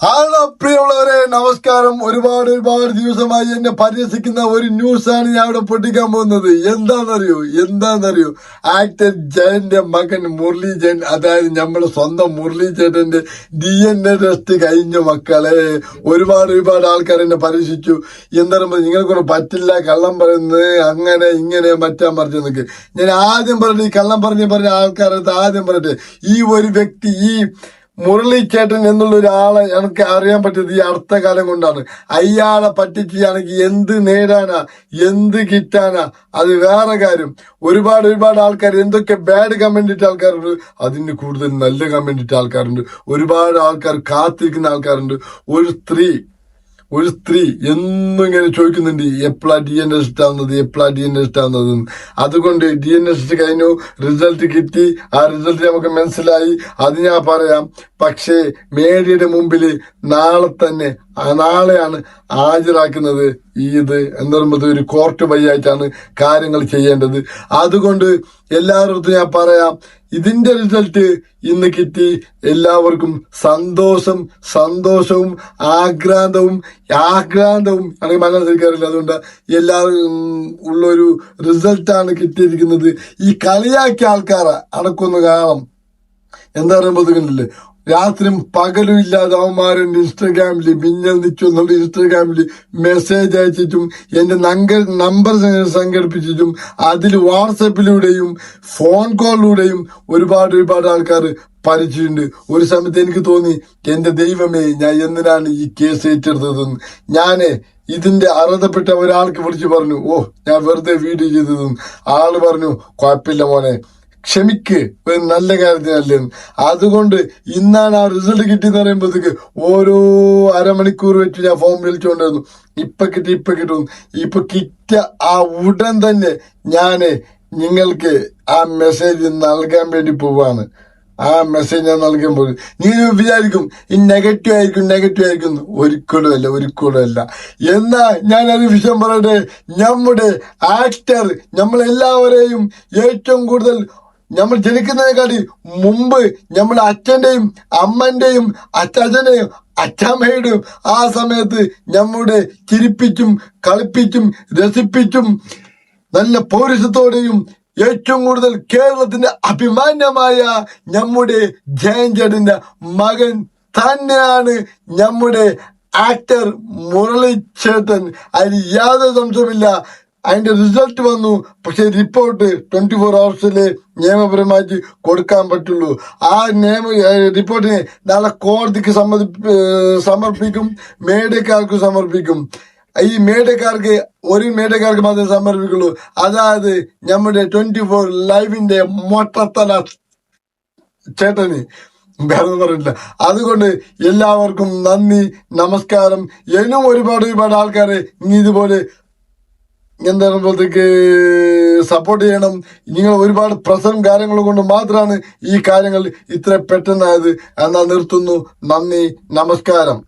Hello പ്രിയമുള്ളവരെ, നമസ്കാരം. ഒരുപാട് ദിവസമായി എന്നെ പരിഹസിക്കുന്ന ഒരു ന്യൂസാണ് ഞാൻ ഇവിടെ പൊട്ടിക്കാൻ പോകുന്നത്. എന്താണെന്നറിയോ ആക്ടർ ജയന്റെ മകൻ മുരളി ജയൻ, അതായത് നമ്മുടെ സ്വന്തം മുരളി ചേട്ടന്റെ DNA ടെസ്റ്റ് കഴിഞ്ഞ മക്കളെ. ഒരുപാട് ആൾക്കാർ എന്നെ പരിഹസിച്ചു. എന്താ നിങ്ങൾക്കൊന്നും പറ്റില്ല, കള്ളം പറയുന്നത് അങ്ങനെ ഇങ്ങനെ മറ്റാൻ മറിച്ച് ഞാൻ ആദ്യം പറഞ്ഞു. ഈ കള്ളം പറഞ്ഞ ആൾക്കാരടുത്ത് ആദ്യം പറയട്ടെ, ഈ ഒരു വ്യക്തി, ഈ മുരളി ചേട്ടൻ എന്നുള്ള ഒരാളെ എനിക്ക് അറിയാൻ പറ്റിയത് ഈ അടുത്ത കാലം കൊണ്ടാണ്. അയാളെ പറ്റിക്കുകയാണെങ്കിൽ എന്ത് നേടാനാ, എന്ത് കിട്ടാനാ, അത് വേറെ കാര്യം. ഒരുപാട് ആൾക്കാർ എന്തൊക്കെ ബാഡ് കമന്റ് ഇട്ട ആൾക്കാരുണ്ട്, അതിന് കൂടുതൽ നല്ല കമന്റ് ഇട്ട ആൾക്കാരുണ്ട്. ഒരുപാട് ആൾക്കാർ കാത്തിരിക്കുന്ന ആൾക്കാരുണ്ട്. ഒരു സ്ത്രീ എന്നും ഇങ്ങനെ ചോദിക്കുന്നുണ്ട്, എപ്പോഴാ DNA ടെസ്റ്റ് ആവുന്നത്. അതുകൊണ്ട് DNA ടെസ്റ്റ് കഴിഞ്ഞു, റിസൾട്ട് കിട്ടി. ആ റിസൾട്ട് നമുക്ക് മനസ്സിലായി, അത് ഞാൻ പറയാം. പക്ഷേ മീഡിയയുടെ മുമ്പിൽ നാളെയാണ് ഹാജരാക്കുന്നത്. എന്താ പറയുമ്പോൾ ഒരു കോർട്ട് വഴിയായിട്ടാണ് കാര്യങ്ങൾ ചെയ്യേണ്ടത്. അതുകൊണ്ട് എല്ലാവരുടെ ഞാൻ പറയാം, ഇതിന്റെ റിസൾട്ട് ഇന്ന് കിട്ടി. എല്ലാവർക്കും സന്തോഷവും ആക്രാന്തവും അല്ലെങ്കിൽ മനസ്സിലാക്കാറില്ല. അതുകൊണ്ട് എല്ലാവരും ഉള്ളൊരു റിസൾട്ടാണ് കിട്ടിയിരിക്കുന്നത്. ഈ കളിയാക്കിയ ആൾക്കാരെ അടക്കൊന്ന് കാണാം. എന്താ പറയുമ്പോൾ രാത്രിയും പകലും ഇല്ലാതെ അവന്മാരെന്റെ ഇൻസ്റ്റാഗ്രാമിൽ മിന്നൽ നിച്ചു എന്നുള്ള ഇൻസ്റ്റാഗ്രാമിൽ മെസ്സേജ് അയച്ചിട്ടും എന്റെ നമ്പർ സംഘടിപ്പിച്ചിട്ടും അതിൽ വാട്സപ്പിലൂടെയും ഫോൺ കോളിലൂടെയും ഒരുപാട് ആൾക്കാർ പരിചയമുണ്ട്. ഒരു സമയത്ത് എനിക്ക് തോന്നി, എന്റെ ദൈവമേ, ഞാൻ എന്തിനാണ് ഈ കേസ് ഏറ്റെടുത്തതെന്ന്. ഞാന് ഇതിന്റെ അർഹതപ്പെട്ട ഒരാൾക്ക് വിളിച്ചു പറഞ്ഞു, ഞാൻ വെറുതെ വീഡിയോ ചെയ്തതെന്ന്. ആള് പറഞ്ഞു, കുഴപ്പമില്ല മോനെ, ക്ഷമിക്ക്, ഒരു നല്ല കാര്യത്തിനല്ലേ. അതുകൊണ്ട് ഇന്നാണ് ആ റിസൾട്ട് കിട്ടിയെന്ന് പറയുമ്പോഴത്തേക്ക് ഓരോ അരമണിക്കൂർ വെച്ച് ഞാൻ ഫോൺ വിളിച്ചുകൊണ്ടിരുന്നു. ഇപ്പൊ കിട്ടും. ഇപ്പൊ കിട്ടിയ ആ ഉടൻ തന്നെ ഞാന് നിങ്ങൾക്ക് ആ മെസ്സേജ് നൽകാൻ വേണ്ടി പോവാണ്. ആ മെസ്സേജ് ഞാൻ നൽകുമ്പോൾ നിങ്ങൾ വിചാരിക്കും ഈ നെഗറ്റീവ് ആയിരിക്കും. ഒരിക്കലും അല്ല. എന്നാ ഞാനൊരു വിഷയം പറയട്ടെ. നമ്മുടെ ആക്ടർ നമ്മളെല്ലാവരെയും ഏറ്റവും കൂടുതൽ നമ്മൾ ജനിക്കുന്നതിനെക്കാട്ടി മുമ്പ് നമ്മുടെ അച്ഛന്റെയും അമ്മന്റെയും അച്ഛനെയും അച്ഛമ്മയുടെയും ആ സമയത്ത് നമ്മുടെ ചിരിപ്പിച്ചും കളിപ്പിച്ചും രസിപ്പിച്ചും നല്ല പൗരുഷത്തോടെയും ഏറ്റവും കൂടുതൽ കേരളത്തിന്റെ അഭിമാന്യമായ നമ്മുടെ ജയൻ ചേട്ടന്റെ മകൻ തന്നെയാണ് നമ്മുടെ ആക്ടർ മുരളി ചേട്ടൻ. അതിന് യാതൊരു സംശയമില്ല. അതിന്റെ റിസൾട്ട് വന്നു. പക്ഷെ റിപ്പോർട്ട് 24 hours നിയമപരമായിട്ട് കൊടുക്കാൻ പറ്റുള്ളൂ. ആ റിപ്പോർട്ടിനെ നാളെ കോടതിക്ക് സമർപ്പിക്കും, മീഡിയക്കാർക്ക് സമർപ്പിക്കും. ഈ ഒരു മീഡിയക്കാർക്ക് മാത്രമേ സമർപ്പിക്കുള്ളൂ. അതായത് നമ്മുടെ 24 ലൈവിന്റെ മൊട്ടത്തല ചേട്ടന് വേറെ പറഞ്ഞില്ല. അതുകൊണ്ട് എല്ലാവർക്കും നന്ദി, നമസ്കാരം. ഇനിയും ഒരുപാട് ആൾക്കാരെ ഇതുപോലെ സപ്പോർട്ട് ചെയ്യണം. നിങ്ങൾ ഒരുപാട് പ്രശ്നം കാര്യങ്ങൾ കൊണ്ട് മാത്രമാണ് ഈ കാര്യങ്ങൾ ഇത്ര പെട്ടെന്നായത്. എന്നാൽ നിർത്തുന്നു. നന്ദി, നമസ്കാരം.